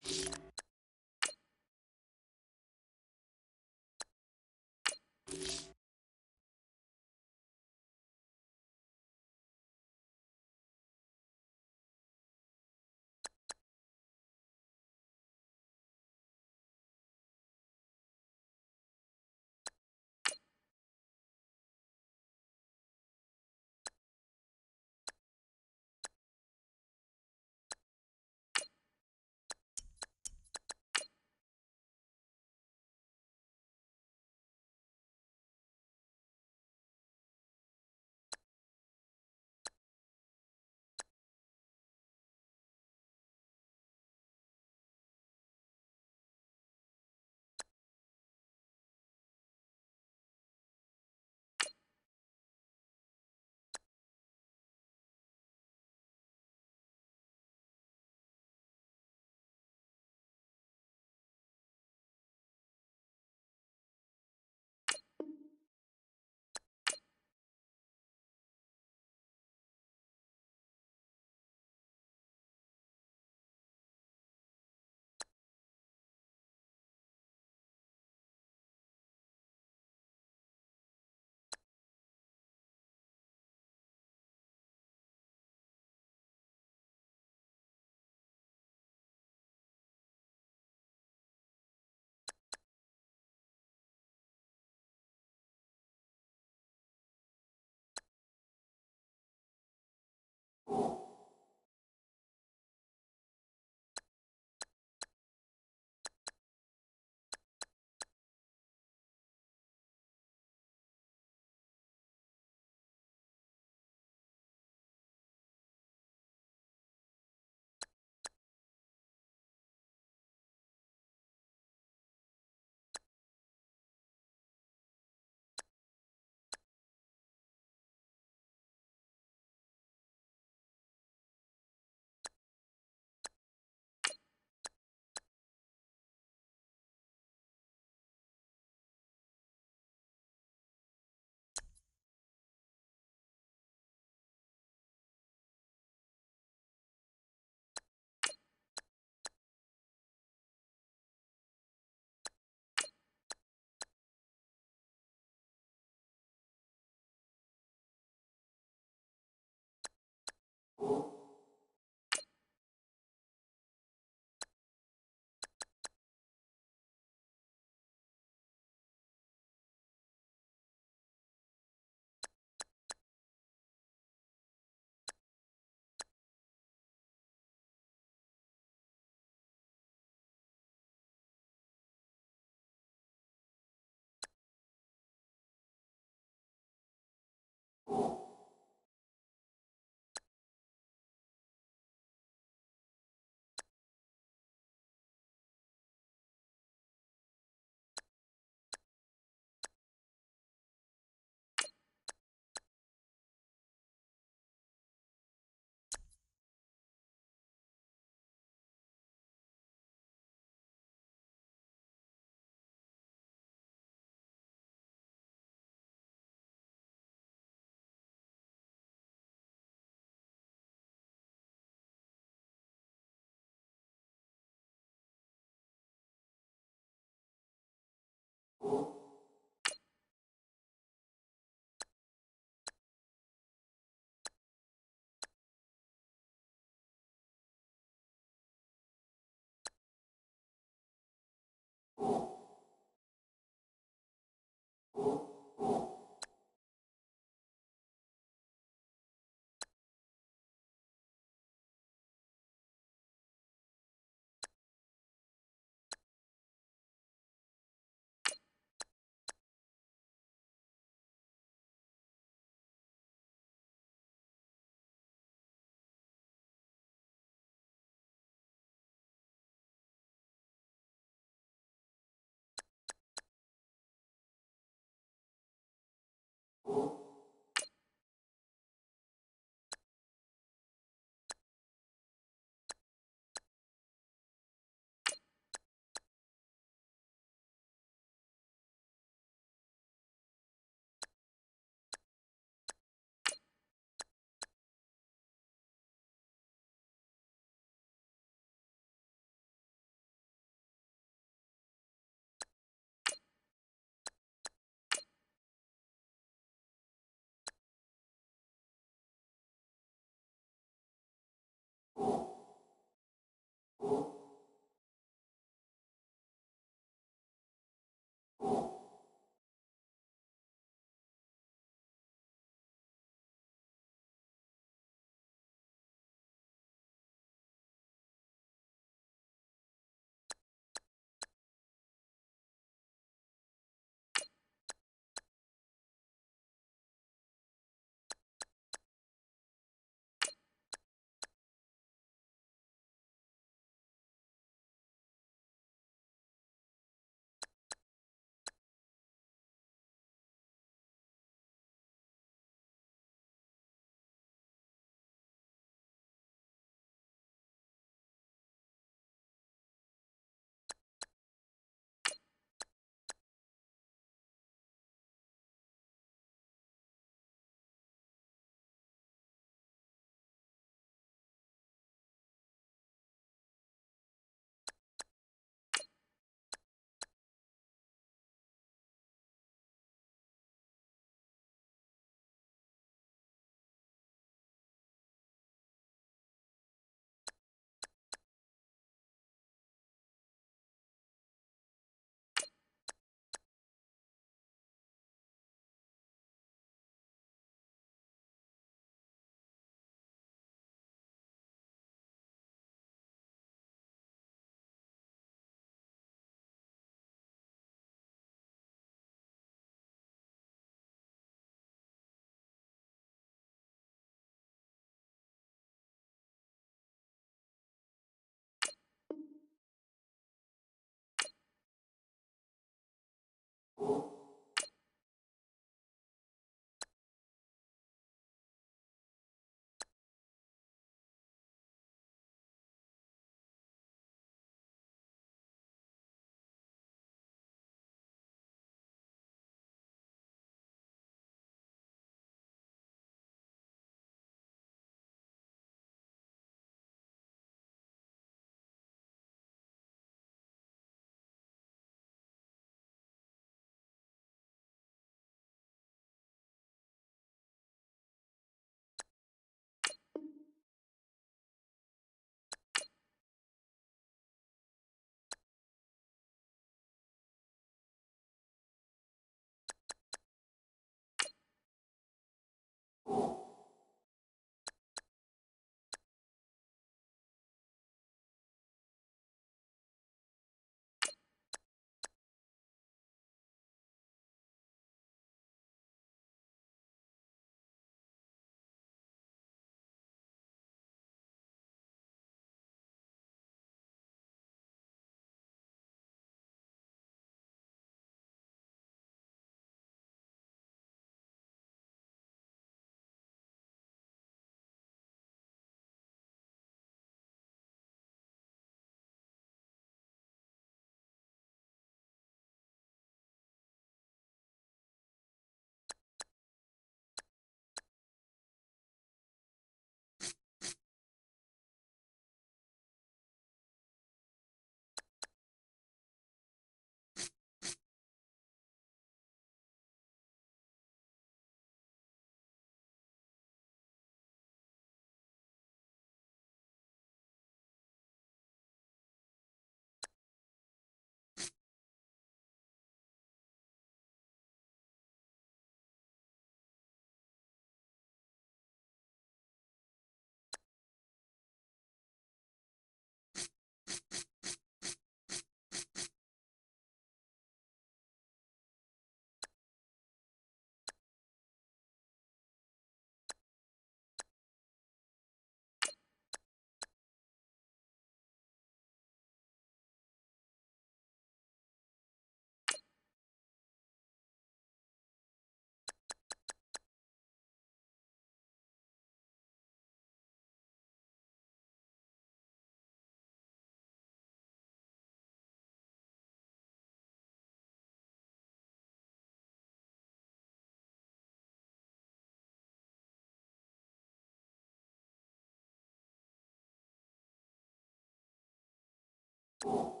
Speaker 6: it.